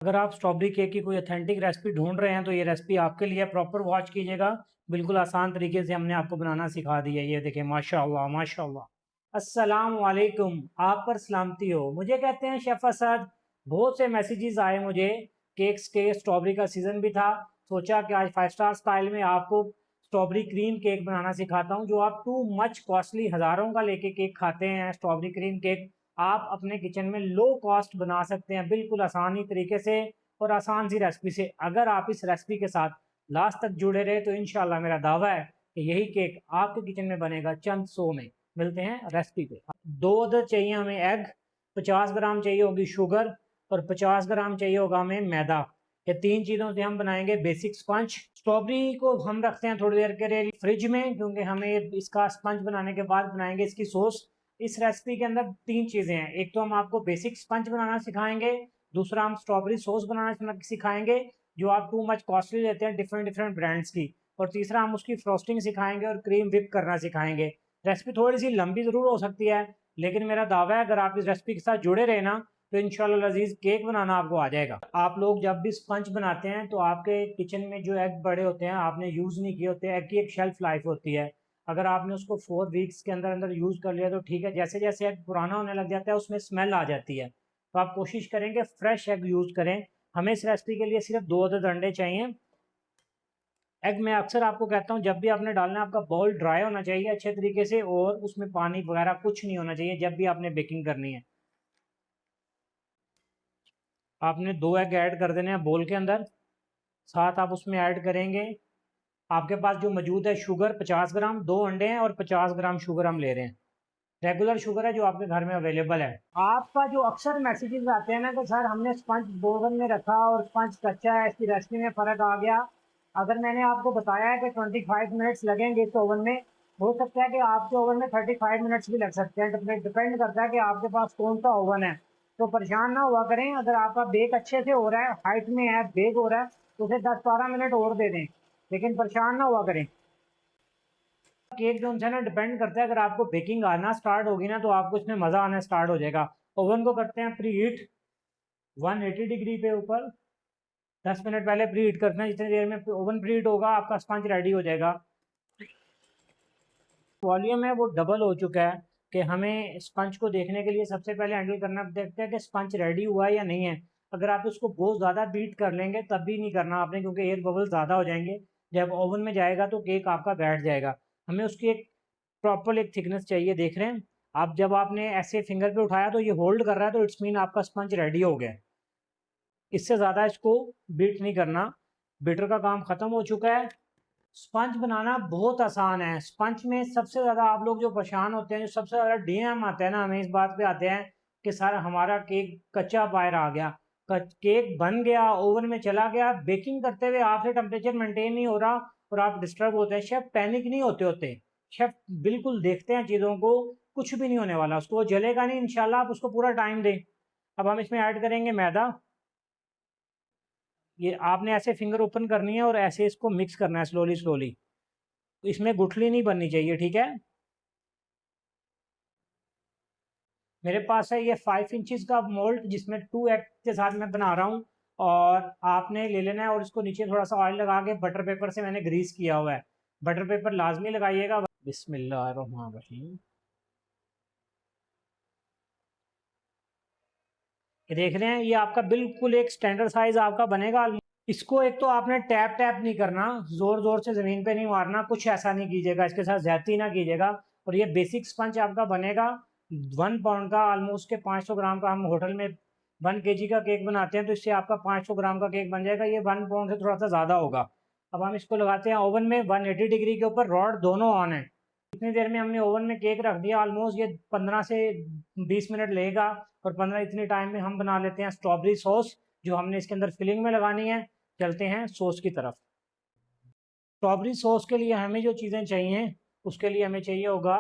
अगर आप strawberry cake की कोई ऑथेंटिक रेसिपी ढूंढ रहे हैं तो ये रेसिपी आपके लिए प्रॉपर वॉच कीजिएगा। बिल्कुल आसान तरीके से हमने आपको बनाना सिखा दिया है। ये देखें, माशाल्लाह माशाल्लाह। अस्सलाम वालेकुम, आप पर सलामती हो। मुझे कहते हैं शेफ असद। बहुत से मैसेजेस आए मुझे केक्स के, स्ट्रॉबेरी का सीजन भी था। सोचा कि आज 5 स्टार स्टाइल में आपको स्ट्रॉबेरी क्रीम केक बनाना सिखाता हूँ, जो आप टू मच कॉस्टली हज़ारों का लेके केक खाते हैं। स्ट्रॉबेरी क्रीम केक आप अपने किचन में लो कॉस्ट बना सकते हैं, बिल्कुल आसानी तरीके से और आसान सी रेसिपी से। अगर आप इस रेसिपी के साथ लास्ट तक जुड़े रहे तो इंशाल्लाह मेरा दावा है कि यही केक आपके किचन में बनेगा चंद सौ में। मिलते हैं रेसिपी पे। 2 अदद चाहिए हमें एग, 50 ग्राम चाहिए होगी शुगर और 50 ग्राम चाहिए होगा हमें मैदा। ये 3 चीज़ों से हम बनाएंगे बेसिक स्पंज। स्ट्रॉबेरी को हम रखते हैं थोड़ी देर के लिए फ्रिज में, क्योंकि हमें इसका स्पंज बनाने के बाद बनाएंगे इसकी सॉस। इस रेसिपी के अंदर 3 चीज़ें हैं। एक तो हम आपको बेसिक स्पंज बनाना सिखाएंगे, दूसरा हम स्ट्रॉबेरी सॉस बनाना सिखाएंगे जो आप टू मच कॉस्टली लेते हैं डिफरेंट डिफरेंट ब्रांड्स की, और तीसरा हम उसकी फ्रोस्टिंग सिखाएंगे और क्रीम विप करना सिखाएंगे। रेसिपी थोड़ी सी लंबी ज़रूर हो सकती है, लेकिन मेरा दावा है अगर आप इस रेसिपी के साथ जुड़े रहे ना तो इंशाल्लाह लजीज केक बनाना आपको आ जाएगा। आप लोग जब भी स्पंज बनाते हैं तो आपके किचन में जो एग बड़े होते हैं आपने यूज़ नहीं किए होते, एग की एक शेल्फ लाइफ होती है। अगर आपने उसको 4 वीक्स के अंदर अंदर यूज़ कर लिया तो ठीक है, जैसे जैसे एग पुराना होने लग जाता है उसमें स्मेल आ जाती है। तो आप कोशिश करेंगे फ्रेश एग यूज़ करें। हमें इस रेसिपी के लिए सिर्फ 2 अदद अंडे चाहिए। एग मैं अक्सर आपको कहता हूँ जब भी आपने डालना है आपका बाउल ड्राई होना चाहिए अच्छे तरीके से, और उसमें पानी वगैरह कुछ नहीं होना चाहिए जब भी आपने बेकिंग करनी है। आपने 2 एग ऐड कर देने हैं बोल के अंदर। साथ आप उसमें ऐड करेंगे आपके पास जो मौजूद है शुगर 50 ग्राम। 2 अंडे हैं और 50 ग्राम शुगर हम ले रहे हैं। रेगुलर शुगर है जो आपके घर में अवेलेबल है। आपका जो अक्सर मैसेजेस आते हैं ना कि सर हमने स्पंज ओवन में रखा और स्पंज कच्चा है, इसकी रेसिपी में फ़र्क आ गया। अगर मैंने आपको बताया है कि 25 मिनट्स लगेंगे इस ओवन में, हो सकता है कि आपके ओवन में 35 मिनट्स भी लग सकते हैं। डिपेंड करता है कि आपके पास कौन सा ओवन है। तो परेशान ना हुआ करें, अगर आपका बेक अच्छे से हो रहा है, हाइट में है, बेक हो रहा है, तो उसे 10-12 मिनट और दे दें, लेकिन परेशान ना हुआ करें। केक जो है ना डिपेंड करता है, अगर आपको बेकिंग आना स्टार्ट होगी ना तो आपको इसमें मज़ा आना स्टार्ट हो जाएगा। ओवन को करते हैं प्री हीट 180 डिग्री पे ऊपर। 10 मिनट पहले प्री हीट करना है। जितनी देर में ओवन प्री हीट होगा आपका स्पंज रेडी हो जाएगा। वॉल्यूम है वो डबल हो चुका है कि हमें स्पंज को देखने के लिए सबसे पहले हैंडल करना देखते हैं कि स्पंज रेडी हुआ है या नहीं है। अगर आप उसको बहुत ज़्यादा बीट कर लेंगे तब भी नहीं करना आपने, क्योंकि एयर बबल ज़्यादा हो जाएंगे। जब ओवन में जाएगा तो केक आपका बैठ जाएगा। हमें उसकी एक प्रॉपर एक थिकनेस चाहिए। देख रहे हैं आप, जब आपने ऐसे फिंगर पे उठाया तो ये होल्ड कर रहा है तो इट्स मीन आपका स्पंज रेडी हो गया। इससे ज़्यादा इसको बीट नहीं करना। बीटर का काम ख़त्म हो चुका है। स्पंज बनाना बहुत आसान है। स्पंज में सबसे ज़्यादा आप लोग जो परेशान होते हैं, जो सबसे ज़्यादा डीएम आते हैं ना, हमें इस बात पे आते हैं कि सर हमारा केक कच्चा बाहर आ गया, केक बन गया, ओवन में चला गया, बेकिंग करते हुए आपसे टेम्परेचर मेंटेन नहीं हो रहा और आप डिस्टर्ब होते हैं। शेफ पैनिक नहीं होते। शेफ बिल्कुल देखते हैं चीज़ों को, कुछ भी नहीं होने वाला, उसको जलेगा नहीं इंशाल्लाह, आप उसको पूरा टाइम दें। अब हम इसमें ऐड करेंगे मैदा। ये आपने ऐसे फिंगर ओपन करनी है और ऐसे इसको मिक्स करना है स्लोली स्लोली। तो इसमें गुठली नहीं बननी चाहिए, ठीक है। मेरे पास है ये 5 इंचज़ का मोल्ड जिसमें 2 एग के साथ मैं बना रहा हूँ, और आपने ले लेना है और इसको नीचे थोड़ा सा ऑयल लगा के बटर पेपर से मैंने ग्रीस किया हुआ है। बटर पेपर लाजमी लगाइएगा। बिस्मिल्लाहिर्रहमानिर्रहीम। ये देख रहे हैं, ये आपका बिल्कुल एक स्टैंडर्ड साइज आपका बनेगा। इसको एक तो आपने टैप टैप नहीं करना, जोर जोर से जमीन पे नहीं मारना, कुछ ऐसा नहीं कीजिएगा, इसके साथ ज्यादती ना कीजिएगा। और ये बेसिक स्पंज आपका बनेगा 1 पाउंड का, ऑलमोस्ट के 500 ग्राम का। हम होटल में 1 kg का केक बनाते हैं तो इससे आपका 500 ग्राम का केक बन जाएगा। ये 1 पाउंड से थोड़ा सा ज़्यादा होगा। अब हम इसको लगाते हैं ओवन में 180 डिग्री के ऊपर, रॉड दोनों ऑन है। इतनी देर में हमने ओवन में केक रख दिया, ऑलमोस्ट ये 15 से 20 मिनट लेगा। और 15 इतनी टाइम में हम बना लेते हैं स्ट्रॉबेरी सॉस जो हमने इसके अंदर फिलिंग में लगानी है। चलते हैं सॉस की तरफ। स्ट्रॉबेरी सॉस के लिए हमें जो चीज़ें चाहिए, उसके लिए हमें चाहिए होगा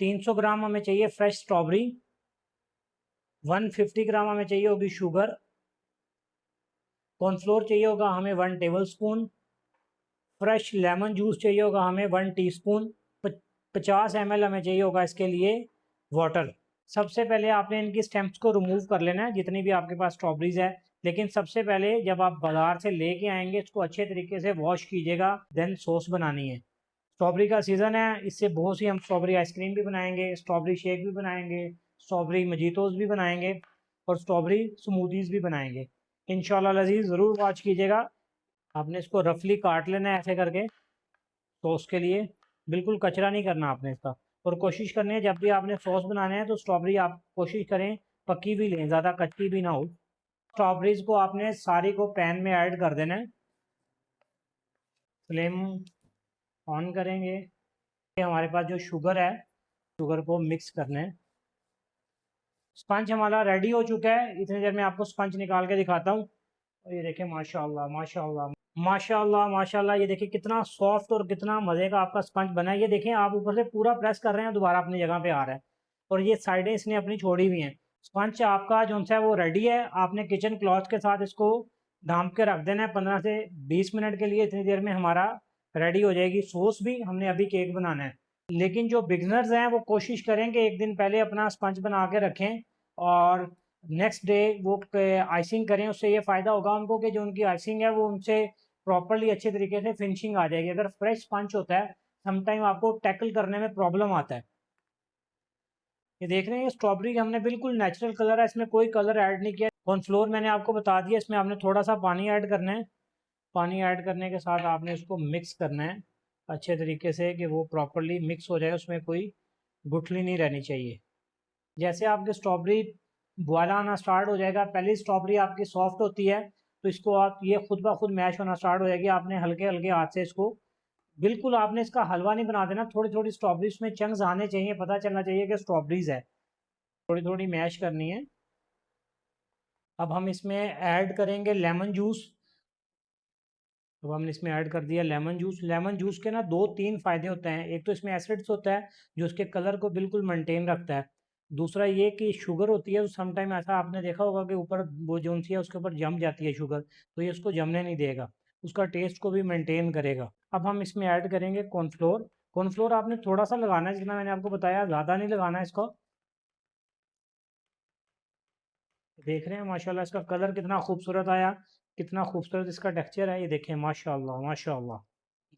300 ग्राम हमें चाहिए फ्रेश स्ट्रॉबेरी, 150 ग्राम हमें चाहिए होगी शुगर, कॉर्नफ्लोर चाहिए होगा हमें 1 table spoon, fresh lemon juice चाहिए होगा हमें 1 टीस्पून, 50 ml हमें चाहिए होगा इसके लिए वाटर। सबसे पहले आपने इनकी स्टेम्प्स को रिमूव कर लेना है, जितनी भी आपके पास स्ट्रॉबेरीज है लेकिन सबसे पहले जब आप बाज़ार से लेके आएंगे इसको अच्छे तरीके से वॉश कीजिएगा, देन सॉस बनानी है। स्ट्रॉबेरी का सीज़न है, इससे बहुत सी हम स्ट्रॉबेरी आइसक्रीम भी बनाएंगे, स्ट्रॉबेरी शेक भी बनाएंगे, स्ट्रॉबेरी मजीतोज़ भी बनाएंगे और स्ट्रॉबेरी स्मूदीज़ भी बनाएंगे। इंशाल्लाह लज़ीज़ ज़रूर वॉच कीजिएगा। आपने इसको रफली काट लेना है ऐसे करके सॉस के लिए, बिल्कुल कचरा नहीं करना आपने इसका। और कोशिश करनी है जब भी आपने सॉस बनाना है तो स्ट्रॉबेरी आप कोशिश करें पक्की भी लें, ज़्यादा कच्ची भी ना हो। स्ट्रॉबेरीज को आपने सारी को पैन में ऐड कर देना है। फ्लेम ऑन करेंगे, हमारे पास जो शुगर है शुगर को मिक्स करना है। स्पंज हमारा रेडी हो चुका है, इतनी देर में आपको स्पंज निकाल के दिखाता हूँ। और ये देखें माशाल्लाह माशाल्लाह माशाल्लाह माशाल्लाह, ये देखिए कितना सॉफ्ट और कितना मज़े का आपका स्पंज बना है। ये देखें आप ऊपर से पूरा प्रेस कर रहे हैं, दोबारा अपनी जगह पे आ रहा है और ये साइडें इसने अपनी छोड़ी हुई हैं। स्पंज आपका जो है वो रेडी है। आपने किचन क्लॉथ के साथ इसको ढाँप के रख देना है 15 से 20 मिनट के लिए। इतनी देर में हमारा रेडी हो जाएगी सॉस भी। हमने अभी केक बनाना है, लेकिन जो बिगनर्स हैं वो कोशिश करें कि एक दिन पहले अपना स्पंज बना के रखें और नेक्स्ट डे वो आइसिंग करें। उससे ये फ़ायदा होगा उनको कि जो उनकी आइसिंग है वो उनसे प्रॉपर्ली अच्छे तरीके से फिनिशिंग आ जाएगी। अगर फ्रेश स्पंज होता है समटाइम आपको टैकल करने में प्रॉब्लम आता है। ये देख रहे हैं स्ट्रॉबेरी हमने बिल्कुल नेचुरल कलर है, इसमें कोई कलर ऐड नहीं किया। कॉर्नफ्लोर मैंने आपको बता दिया, इसमें आपने थोड़ा सा पानी ऐड करना है। पानी ऐड करने के साथ आपने इसको मिक्स करना है अच्छे तरीके से कि वो प्रॉपर्ली मिक्स हो जाए, उसमें कोई गुठली नहीं रहनी चाहिए। जैसे आपकी स्ट्रॉबेरी बॉयल आना स्टार्ट हो जाएगा, पहली स्ट्रॉबेरी आपकी सॉफ्ट होती है तो इसको आप ये खुद ब खुद मैश होना स्टार्ट हो जाएगी। आपने हल्के हल्के हाथ से इसको, बिल्कुल आपने इसका हलवा नहीं बना देना, थोड़ी थोड़ी स्ट्रॉबेरी में चंक्स आने चाहिए, पता चलना चाहिए कि स्ट्रॉबेरीज है। थोड़ी थोड़ी मैश करनी है। अब हम इसमें ऐड करेंगे लेमन जूस। तो हमने इसमें ऐड कर दिया लेमन जूस। लेमन जूस के ना दो तीन फ़ायदे होते हैं। एक तो इसमें एसिड्स होता है जो उसके कलर को बिल्कुल मेंटेन रखता है। दूसरा ये कि शुगर होती है तो समटाइम ऐसा आपने देखा होगा कि ऊपर वो जो सी है उसके ऊपर जम जाती है शुगर, तो ये उसको जमने नहीं देगा, उसका टेस्ट को भी मेंटेन करेगा। अब हम इसमें ऐड करेंगे कॉर्नफ्लोर। कॉर्नफ्लोर आपने थोड़ा सा लगाना है, जितना मैंने आपको बताया, ज़्यादा नहीं लगाना है इसको। देख रहे हैं माशाल्लाह इसका कलर कितना खूबसूरत आया, कितना खूबसूरत इसका टेक्सचर है। ये देखें माशाल्लाह माशाल्लाह।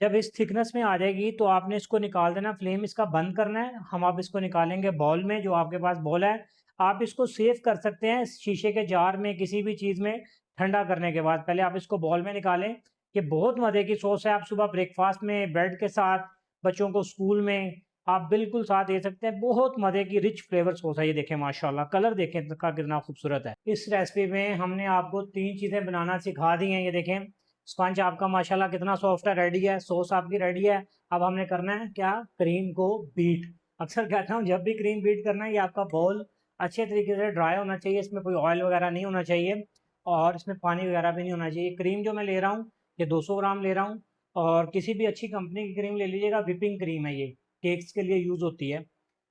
जब इस थिकनेस में आ जाएगी तो आपने इसको निकाल देना, फ्लेम इसका बंद करना है। हम आप इसको निकालेंगे बाउल में, जो आपके पास बाउल है आप इसको सेव कर सकते हैं शीशे के जार में, किसी भी चीज़ में, ठंडा करने के बाद। पहले आप इसको बाउल में निकालें। ये बहुत मज़े की सॉस है, आप सुबह ब्रेकफास्ट में ब्रेड के साथ, बच्चों को स्कूल में आप बिल्कुल साथ दे सकते हैं। बहुत मज़े की रिच फ्लेवर सॉस है। ये देखें माशाल्लाह, कलर देखें इसका कितना खूबसूरत है। इस रेसिपी में हमने आपको 3 चीज़ें बनाना सिखा दी हैं। ये देखें स्पंज आपका माशाल्लाह कितना सॉफ्ट है, रेडी है। सॉस आपकी रेडी है। अब हमने करना है क्या, क्रीम को बीट। अक्सर कहता हूँ जब भी क्रीम बीट करना है, ये आपका बाउल अच्छे तरीके से ड्राई होना चाहिए, इसमें कोई ऑयल वगैरह नहीं होना चाहिए और इसमें पानी वगैरह भी नहीं होना चाहिए। क्रीम जो मैं ले रहा हूँ ये 200 ग्राम ले रहा हूँ और किसी भी अच्छी कंपनी की क्रीम ले लीजिएगा। विपिंग क्रीम है, ये केक्स के लिए यूज़ होती है।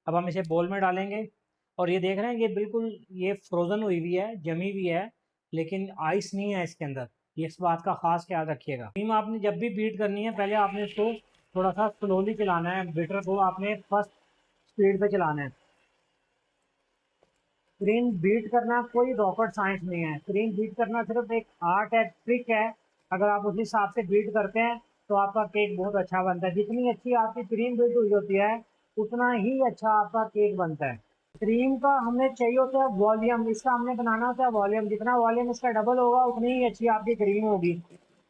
अब हम इसे बाउल में डालेंगे और ये देख रहे हैं ये बिल्कुल ये फ्रोज़न हुई हुई है, जमी हुई है, लेकिन आइस नहीं है इसके अंदर। ये इस बात का खास ख्याल रखिएगा। क्रीम आपने जब भी बीट करनी है पहले आपने इसको थोड़ा सा स्लोली चलाना है, बीटर को आपने फर्स्ट स्पीड पे चलाना है। क्रीम बीट करना कोई रॉकेट साइंस नहीं है, क्रीम बीट करना सिर्फ एक आर्ट है, ट्रिक है। अगर आप उस हिसाब से बीट करते हैं तो आपका केक बहुत अच्छा बनता है। जितनी अच्छी आपकी क्रीम बीट हुई होती है उतना ही अच्छा आपका केक बनता है। क्रीम का हमने चाहिए होता है वॉल्यूम, इसका हमने बनाना होता है वॉल्यूम। जितना वॉल्यूम इसका डबल होगा उतनी ही अच्छी आपकी क्रीम होगी।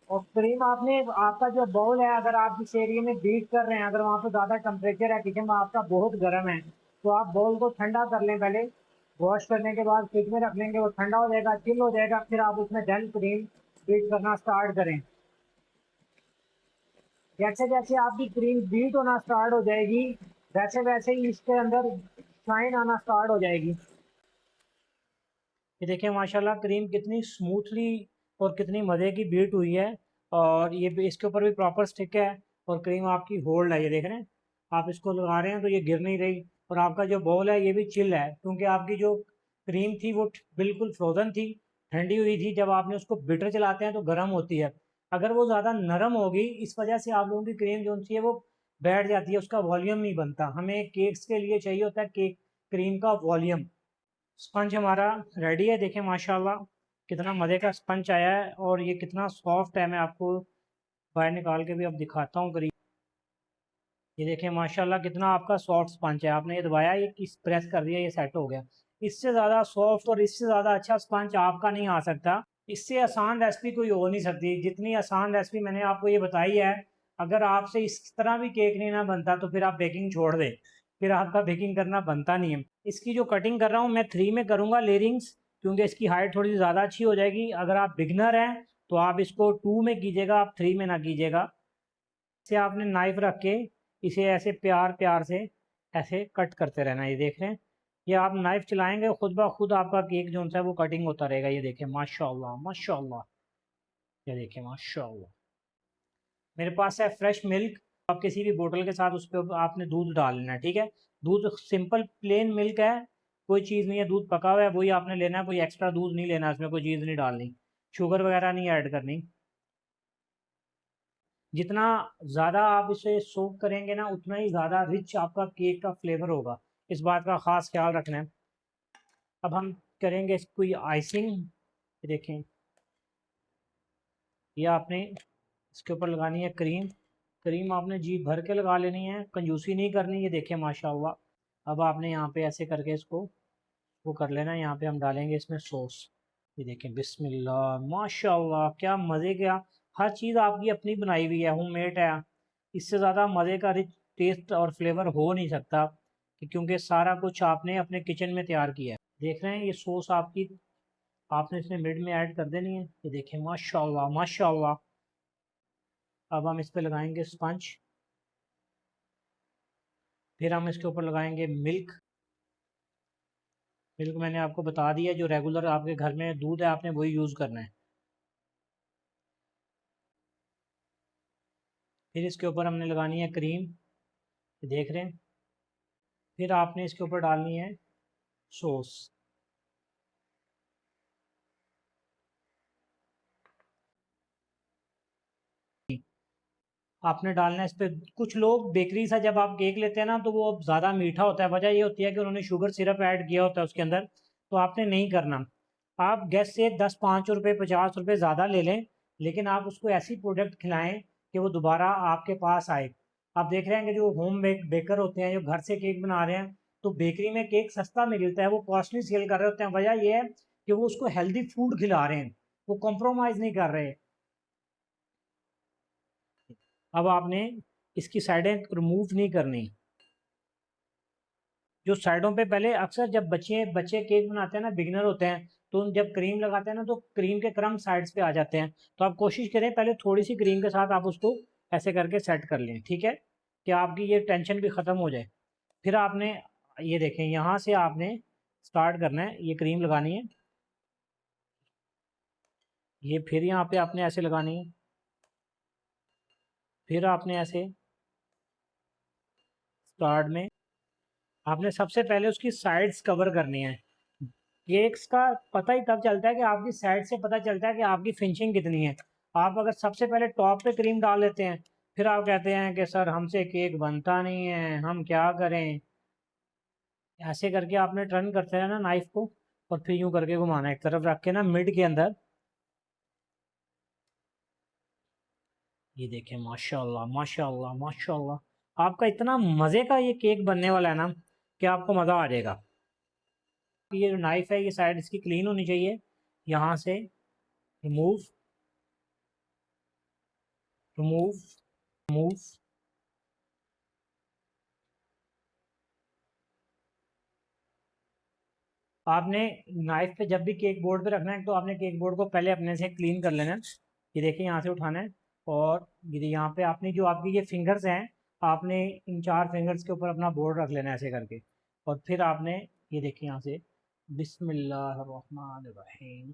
और क्रीम आपने, आपका जो बाउल है, अगर आप जिस एरिया में बीट कर रहे हैं, अगर वहाँ पे ज़्यादा टेम्परेचर है किचन में आपका बहुत गर्म है, तो आप बाउल को ठंडा कर लें पहले। वॉश करने के बाद फ्रिज में रख लेंगे, वो ठंडा हो जाएगा, चिल हो जाएगा, फिर आप उसमें देन क्रीम बीट करना स्टार्ट करें। जैसे जैसे आपकी क्रीम बीट होना स्टार्ट हो जाएगी वैसे वैसे ही इसके अंदर शाइन आना स्टार्ट हो जाएगी। ये देखिए माशाल्लाह क्रीम कितनी स्मूथली और कितनी मज़े की बीट हुई है और ये भी इसके ऊपर भी प्रॉपर स्टिक है और क्रीम आपकी होल्ड है। ये देख रहे हैं आप इसको लगा रहे हैं तो ये गिर नहीं रही और आपका जो बाउल है ये भी चिल है, क्योंकि आपकी जो क्रीम थी वो बिल्कुल फ्रोज़न थी, ठंडी हुई थी। जब आपने उसको बीटर चलाते हैं तो गर्म होती है। अगर वो ज़्यादा नरम होगी इस वजह से आप लोगों की क्रीम जो सी है वो बैठ जाती है, उसका वॉल्यूम नहीं बनता। हमें केक्स के लिए चाहिए होता है केक क्रीम का वॉल्यूम। स्पंज हमारा रेडी है, देखें माशाल्लाह कितना मज़े का स्पंज आया है और ये कितना सॉफ्ट है। मैं आपको बाहर निकाल के भी अब दिखाता हूँ करीब। ये देखें माशाल्लाह कितना आपका सॉफ्ट स्पंज है। आपने ये दबाया, ये किस प्रेस कर दिया, ये सेट हो गया। इससे ज़्यादा सॉफ्ट और इससे ज़्यादा अच्छा स्पंज आपका नहीं आ सकता। इससे आसान रेसिपी कोई हो नहीं सकती जितनी आसान रेसिपी मैंने आपको ये बताई है। अगर आपसे इस तरह भी केक नहीं ना बनता तो फिर आप बेकिंग छोड़ दें, फिर आपका बेकिंग करना बनता नहीं है। इसकी जो कटिंग कर रहा हूँ मैं 3 में करूँगा लेयरिंग्स, क्योंकि इसकी हाइट थोड़ी ज़्यादा अच्छी हो जाएगी। अगर आप बिगनर हैं तो आप इसको 2 में कीजिएगा, आप 3 में ना कीजिएगा। इसे आपने नाइफ रख के इसे ऐसे प्यार प्यार से ऐसे कट करते रहना। ये देख रहे हैं, ये आप नाइफ चलाएंगे खुद ब खुद आपका केक जो है वो कटिंग होता रहेगा। ये देखें माशाल्लाह माशाल्लाह, ये देखें माशाल्लाह। मेरे पास है फ्रेश मिल्क। आप किसी भी बोतल के साथ उस पर आपने दूध डाल लेना है, ठीक है। दूध सिंपल प्लेन मिल्क है, कोई चीज़ नहीं है, दूध पका हुआ है वही आपने लेना है, कोई एक्स्ट्रा दूध नहीं लेना, इसमें कोई चीज़ नहीं डालनी, शुगर वगैरह नहीं ऐड करनी। जितना ज़्यादा आप इसे सोक करेंगे ना उतना ही ज़्यादा रिच आपका केक का फ्लेवर होगा, इस बात का ख़ास ख्याल रखना है। अब हम करेंगे इसको आइसिंग। देखें, ये आपने इसके ऊपर लगानी है क्रीम। क्रीम आपने जी भर के लगा लेनी है, कंजूसी नहीं करनी। ये देखें माशाल्लाह। अब आपने यहाँ पे ऐसे करके इसको वो कर लेना है। यहाँ पे हम डालेंगे इसमें सॉस। ये देखें बिस्मिल्लाह माशाल्लाह, क्या मज़े का। हर चीज़ आपकी अपनी बनाई हुई है, होममेड है। इससे ज़्यादा मज़े का रिच टेस्ट और फ्लेवर हो नहीं सकता क्योंकि सारा कुछ आपने अपने किचन में तैयार किया है। देख रहे हैं ये सॉस आपकी आपने इसमें मिड में ऐड कर देनी है। ये देखें माशाल्लाह माशाल्लाह। अब हम इस पर लगाएंगे स्पंज, फिर हम इसके ऊपर लगाएंगे मिल्क। मिल्क मैंने आपको बता दिया, जो रेगुलर आपके घर में दूध है आपने वही यूज़ करना है। फिर इसके ऊपर हमने लगानी है क्रीम, देख रहे हैं। फिर आपने इसके ऊपर डालनी है सॉस। आपने डालना है इस पर। कुछ लोग बेकरी से जब आप केक लेते हैं ना तो वो ज़्यादा मीठा होता है, वजह ये होती है कि उन्होंने शुगर सिरप ऐड किया होता है उसके अंदर, तो आपने नहीं करना। आप गैस से 10-5 रुपये 50 रुपये ज़्यादा ले लें, लेकिन आप उसको ऐसी प्रोडक्ट खिलाएं कि वो दोबारा आपके पास आए। आप देख रहे हैं कि जो होम बेकर होते हैं जो घर से केक बना रहे हैं, तो बेकरी में केक सस्ता मिलता है, वो कॉस्टली सेल कर रहे होते हैं। वजह यह है कि वो उसको हेल्दी फूड खिला रहे हैं, वो कॉम्प्रोमाइज़ नहीं कर रहे। अब आपने इसकी साइडें रिमूव नहीं करनी। जो साइडों पे पहले अक्सर जब बच्चे बच्चे केक बनाते हैं ना, बिगिनर होते हैं, तो जब क्रीम लगाते हैं ना तो क्रीम के क्रम साइड्स पे आ जाते हैं। तो आप कोशिश करें पहले थोड़ी सी क्रीम के साथ आप उसको ऐसे करके सेट कर लें, ठीक है, कि आपकी ये टेंशन भी ख़त्म हो जाए। फिर आपने ये देखें यहाँ से आपने स्टार्ट करना है, ये क्रीम लगानी है। ये फिर यहाँ पे आपने ऐसे लगानी है, फिर आपने ऐसे स्टार्ट में आपने सबसे पहले उसकी साइड्स कवर करनी है। केक्स का पता ही तब चलता है कि आपकी साइड से पता चलता है कि आपकी फिनिशिंग कितनी है। आप अगर सबसे पहले टॉप पे क्रीम डाल लेते हैं, फिर आप कहते हैं कि सर हमसे केक बनता नहीं है, हम क्या करें। ऐसे करके आपने टर्न करते रहना नाइफ को, और फिर यूं करके घुमाना एक तरफ रख के ना मिड के अंदर। ये देखें माशाल्लाह माशाल्लाह माशाल्लाह। आपका इतना मज़े का ये केक बनने वाला है ना कि आपको मज़ा आ जाएगा। ये जो नाइफ है ये साइड इसकी क्लीन होनी चाहिए। यहाँ से रिमूव रिमूव रिमूव। आपने नाइफ पे जब भी केक बोर्ड पे रखना है तो आपने केक बोर्ड को पहले अपने से क्लीन कर लेना है। ये देखिए यहाँ से उठाना है, और ये यहाँ पे आपने जो आपकी ये फिंगर्स हैं, आपने इन 4 फिंगर्स के ऊपर अपना बोर्ड रख लेना है ऐसे करके। और फिर आपने ये देखिए यहाँ से बिस्मिल्लाहिर्रहमानिर्रहीम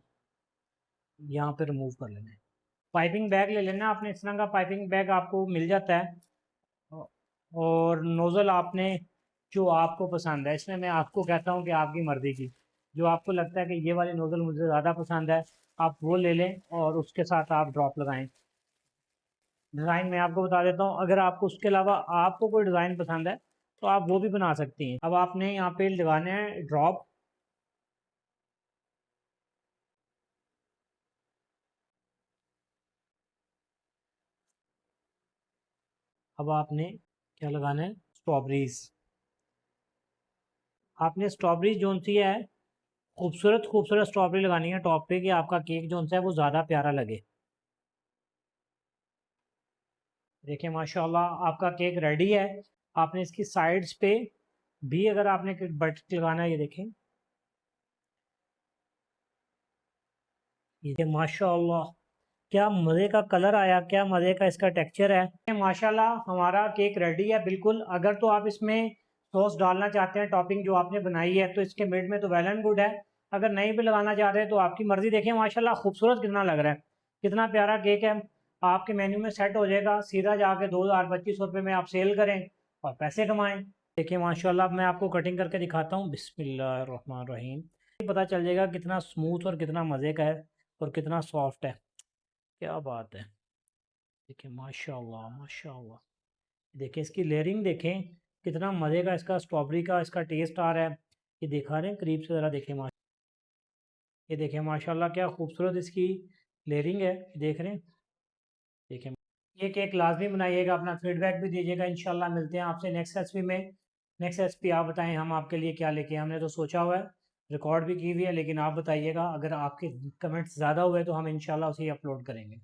यहाँ पे रिमूव कर लेना है। पाइपिंग बैग ले लेना आपने, इस तरह का पाइपिंग बैग आपको मिल जाता है। और नोज़ल आपने जो आपको पसंद है, इसमें मैं आपको कहता हूँ कि आपकी मर्ज़ी की जो आपको लगता है कि ये वाली नोज़ल मुझे ज़्यादा पसंद है, आप वो ले लें और उसके साथ आप ड्रॉप लगाएं। डिज़ाइन मैं आपको बता देता हूँ, अगर आपको उसके अलावा आपको कोई डिज़ाइन पसंद है तो आप वो भी बना सकती हैं। अब आपने यहाँ पे लगाने हैं ड्रॉप। अब आपने क्या लगाना है, स्ट्रॉबेरीज। आपने स्ट्रॉबेरी जोन सी है, खूबसूरत खूबसूरत स्ट्रॉबेरी लगानी है टॉप पे, कि आपका केक जोन सा है वो ज़्यादा प्यारा लगे। देखिए माशाल्लाह आपका केक रेडी है। आपने इसकी साइड्स पे भी अगर आपने बटर लगाना है, ये देखें, ये माशाल्लाह क्या मज़े का कलर आया, क्या मज़े का इसका टेक्सचर है। माशाल्लाह हमारा केक रेडी है बिल्कुल। अगर तो आप इसमें सॉस डालना चाहते हैं, टॉपिंग जो आपने बनाई है, तो इसके मिड में तो वेल एंड गुड है। अगर नहीं भी लगाना चाह रहे तो आपकी मर्ज़ी। देखें माशाल्लाह खूबसूरत कितना लग रहा है, कितना प्यारा केक है। आपके मेन्यू में सेट हो जाएगा, सीधा जाके 2000-2500 रुपये में आप सेल करें और पैसे कमाएँ। देखिए माशाल्लाह अब मैं आपको कटिंग करके दिखाता हूँ। बिस्मिल्लाहिर्रहमानिर्रहीम। पता चल जाएगा कितना स्मूथ और कितना मज़े का है और कितना सॉफ्ट है। क्या बात है। देखिए माशाल्लाह माशाल्लाह। देखिए इसकी लेयरिंग देखें, कितना मज़े का इसका स्ट्रॉबेरी का इसका टेस्ट आ रहा है। ये दिखा रहे हैं करीब से ज़रा, देखिए ये देखिए माशाल्लाह क्या खूबसूरत इसकी लेयरिंग है, देख रहे हैं। देखिए ये केक लाजमी बनाइएगा, अपना फीडबैक भी दीजिएगा। इंशाल्लाह मिलते हैं आपसे नेक्स्ट रेसिपी में। नेक्स्ट रेसिपी आप बताएं हम आपके लिए क्या लेके आए। हमने तो सोचा हुआ है, रिकॉर्ड भी की हुई है, लेकिन आप बताइएगा। अगर आपके कमेंट्स ज़्यादा हुए तो हम इंशाल्लाह उसे अपलोड करेंगे।